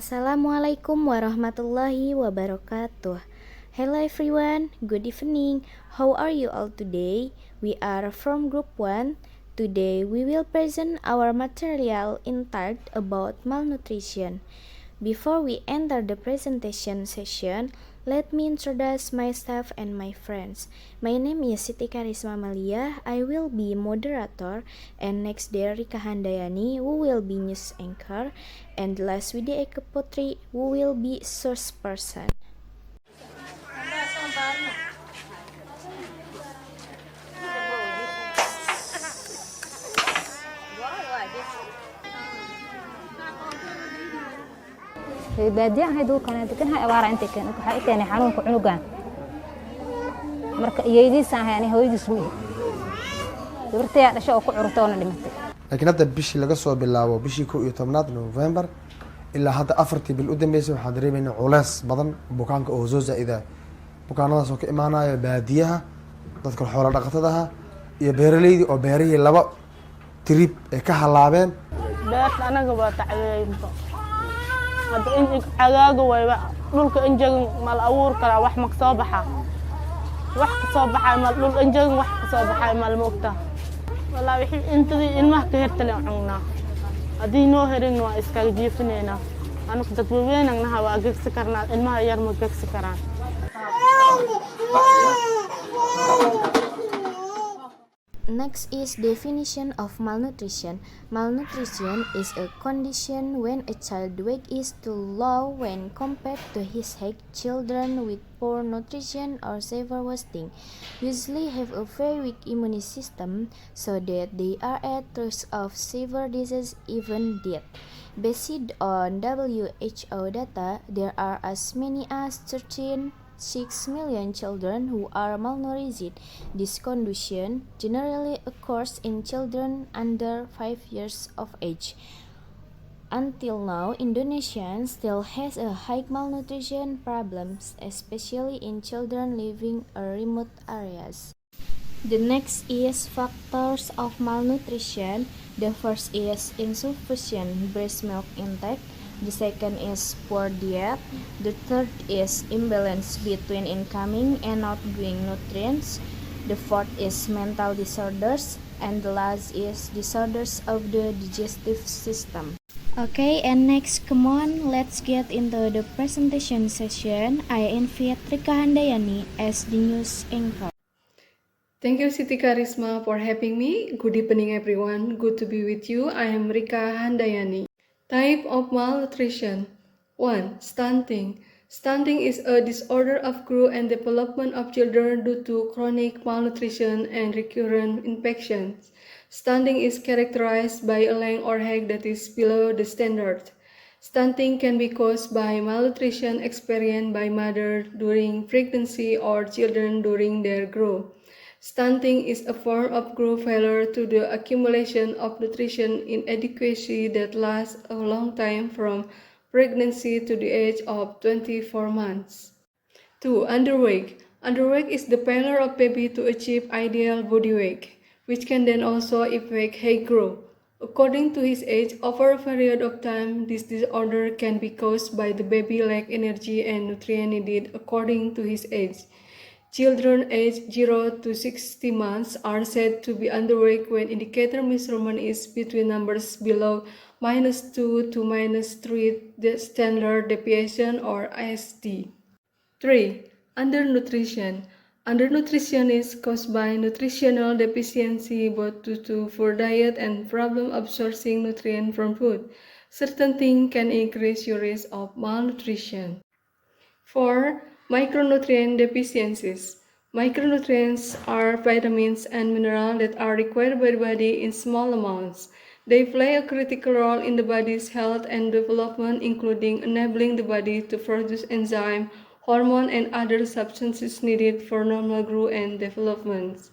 Assalamualaikum warahmatullahi wabarakatuh. Hello everyone, good evening. How are you all today? We are from group 1. Today we will present our material entitled about malnutrition. Before we enter the presentation session, let me introduce myself and my friends. My name is Sfga. I will be moderator, and next there Rika Handayani, who will be news anchor, and last Widya Eka Putri, who will be source person. baadiyaha hay duulkan degan hay abaara inta keen waxa ay keenay xanuunka cunugan marka iyadiisa ahay ani hooyadiis mi gabartay dhashay oo ku curtay oo dhimatay laakiin hadda bishii laga soo bilaabo bishii 11 November ilaa hadda 4 bil u dambeysay waxaan dareemaynaa culays badan bukaanka oo soo zaaiday bukaanadaas oo ka imaanaya baadiyaha dadka xoolo dhaqatada ah iyo beeraleyda oo beerihii laba trip ee ka halaabeen beerta anaga waa tacweynto hadda in cagaaga wayba dhulka injagin mal abuur kala wax ma soo baxa wax ka soo baxay mal dhul injagin wax ka soo baxay mal moogta wala wixii intadii ilmaha ka hirtana cunna hadii noo herin waa iska jiifinayna anagu dad weynagna waa gagsi karnaa ilmaha yar ma gagsi karaan. Next is definition of malnutrition. Malnutrition is a condition when a child's weight is too low when compared to his height. Children with poor nutrition or severe wasting usually have a very weak immune system, so that they are at risk of severe disease, even death. Based on WHO data, there are as many as 13.6 million children who are malnourished. This condition generally occurs in children under 5 years of age. Until now, Indonesia still has a high malnutrition problems, especially in children living in remote areas. The next is factors of malnutrition. The first is insufficient breast milk intake. The second is poor diet. The third is imbalance between incoming and outgoing nutrients. The fourth is mental disorders. And the last is disorders of the digestive system. Okay, and next, come on, let's get into the presentation session. I invite Rika Handayani as the news anchor. Thank you, Sfga for having me. Good evening, everyone. Good to be with you. I am Rika Handayani. Type of malnutrition. 1. Stunting. Stunting is a disorder of growth and development of children due to chronic malnutrition and recurrent infections. Stunting is characterized by a length or height that is below the standard. Stunting can be caused by malnutrition experienced by mother during pregnancy or children during their growth. Stunting is a form of growth failure to the accumulation of nutrition inadequacy that lasts a long time from pregnancy to the age of 24 months. 2. Underweight. Underweight is the failure of baby to achieve ideal body weight, which can then also affect height growth. According to his age, over a period of time, this disorder can be caused by the baby lack energy and nutrient needed according to his age. Children aged 0 to 60 months are said to be underweight when indicator measurement is between numbers below -2 to -3 the standard deviation or ISD. 3. Undernutrition. Undernutrition is caused by nutritional deficiency both due to poor diet and problem absorbing nutrients from food. Certain things can increase your risk of malnutrition. 4. Micronutrient deficiencies. Micronutrients are vitamins and minerals that are required by the body in small amounts. They play a critical role in the body's health and development, including enabling the body to produce enzymes, hormones, and other substances needed for normal growth and development.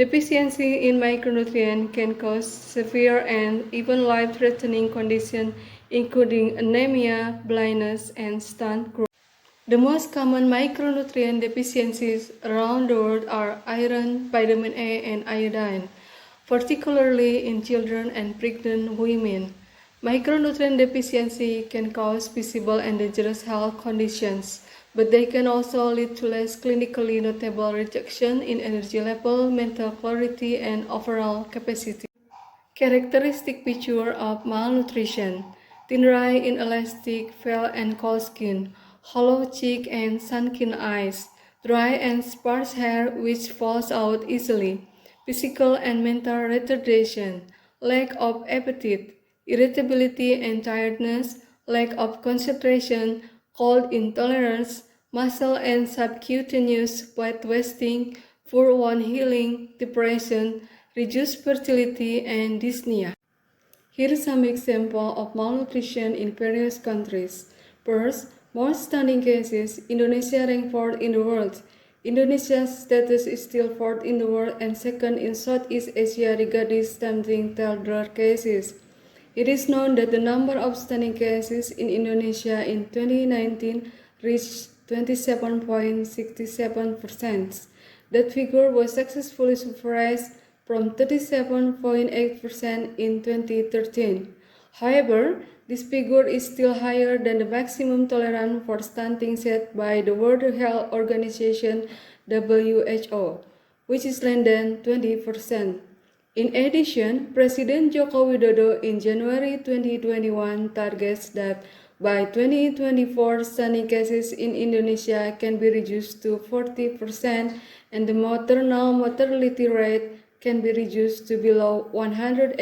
Deficiency in micronutrients can cause severe and even life-threatening conditions, including anemia, blindness, and stunted growth. The most common micronutrient deficiencies around the world are iron, vitamin A, and iodine, particularly in children and pregnant women. Micronutrient deficiency can cause visible and dangerous health conditions, but they can also lead to less clinically notable reduction in energy level, mental clarity, and overall capacity. Characteristic feature of malnutrition: thin eye, inelastic, pale and cold skin, hollow cheek and sunken eyes, dry and sparse hair which falls out easily, physical and mental retardation, lack of appetite, irritability and tiredness, lack of concentration, cold intolerance, muscle and subcutaneous fat wasting, poor wound healing, depression, reduced fertility, and dyspnea. Here is some example of malnutrition in various countries. First, most stunning cases, Indonesia ranked fourth in the world. Indonesia's status is still fourth in the world and second in Southeast Asia regarding stunting toddler cases. It is known that the number of stunning cases in Indonesia in 2019 reached 27.67%. That figure was successfully surpassed from 37.8% in 2013. However, this figure is still higher than the maximum tolerance for stunting set by the World Health Organization (WHO), which is less than 20%. In addition, President Joko Widodo in January 2021 targets that by 2024, stunning cases in Indonesia can be reduced to 40% and the maternal mortality rate can be reduced to below 180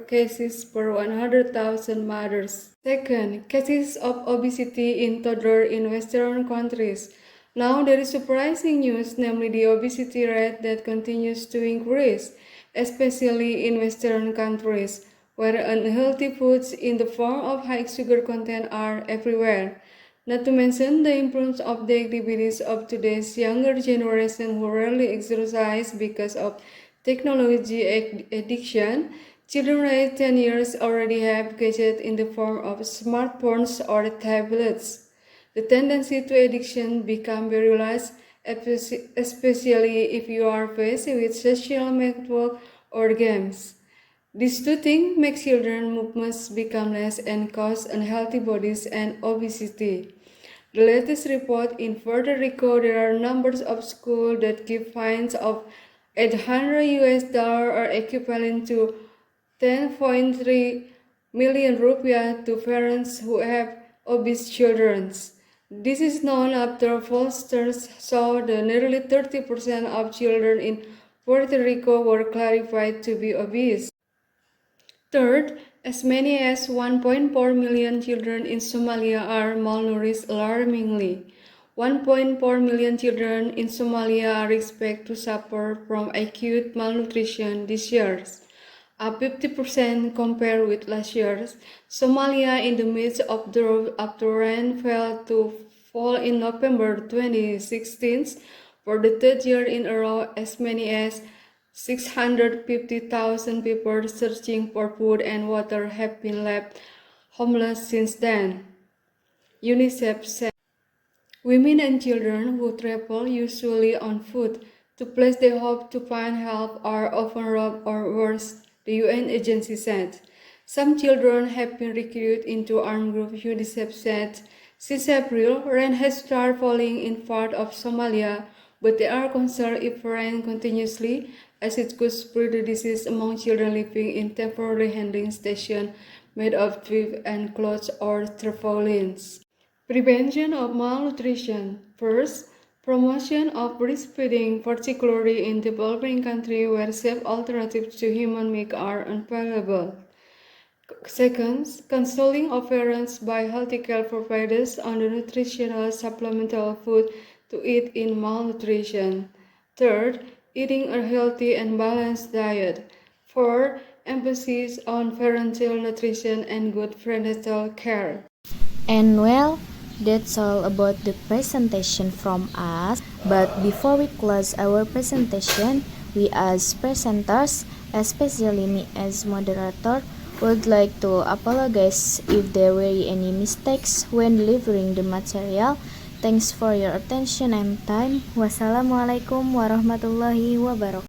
cases per 100,000 mothers. Second, cases of obesity in toddlers in Western countries. Now there is surprising news, namely the obesity rate that continues to increase, especially in Western countries, where unhealthy foods in the form of high sugar content are everywhere. Not to mention the influence of the activities of today's younger generation who rarely exercise because of technology addiction. Children aged 10 years already have gadgets in the form of smartphones or tablets. The tendency to addiction becomes very large, especially if you are faced with social network or games. These two things make children's movements become less and cause unhealthy bodies and obesity. The latest report in Puerto Rico, there are numbers of schools that give fines of $800 or equivalent to 10.3 million rupiah to parents who have obese children. This is known after pollsters saw that nearly 30% of children in Puerto Rico were classified to be obese. Third, as many as 1.4 million children in Somalia are malnourished alarmingly. 1.4 million children in Somalia are expected to suffer from acute malnutrition this year, up 50% compared with last year. Somalia, in the midst of drought after rain failed to fall in November 2016 for the third year in a row, as many as 650,000 people searching for food and water have been left homeless since then, UNICEF said. Women and children who travel usually on foot to places they hope to find help are often robbed or worse, the UN agency said. Some children have been recruited into armed groups, UNICEF said. Since April, rain has started falling in part of Somalia, but they are concerned if rain continuously, as it could spread the disease among children living in temporary handling stations made of twig and cloths or tarpaulins. Prevention of malnutrition. First, promotion of breastfeeding, particularly in developing countries where safe alternatives to human milk are unavailable. Second, counseling of parents by healthcare providers on the nutritional supplemental food to eat in malnutrition. Third, eating a healthy and balanced diet. Fourth, emphasis on parental nutrition and good prenatal care. And well, that's all about the presentation from us. But before we close our presentation, we as presenters, especially me as moderator, would like to apologize if there were any mistakes when delivering the material. Thanks for your attention and time. Wassalamualaikum warahmatullahi wabarakatuh.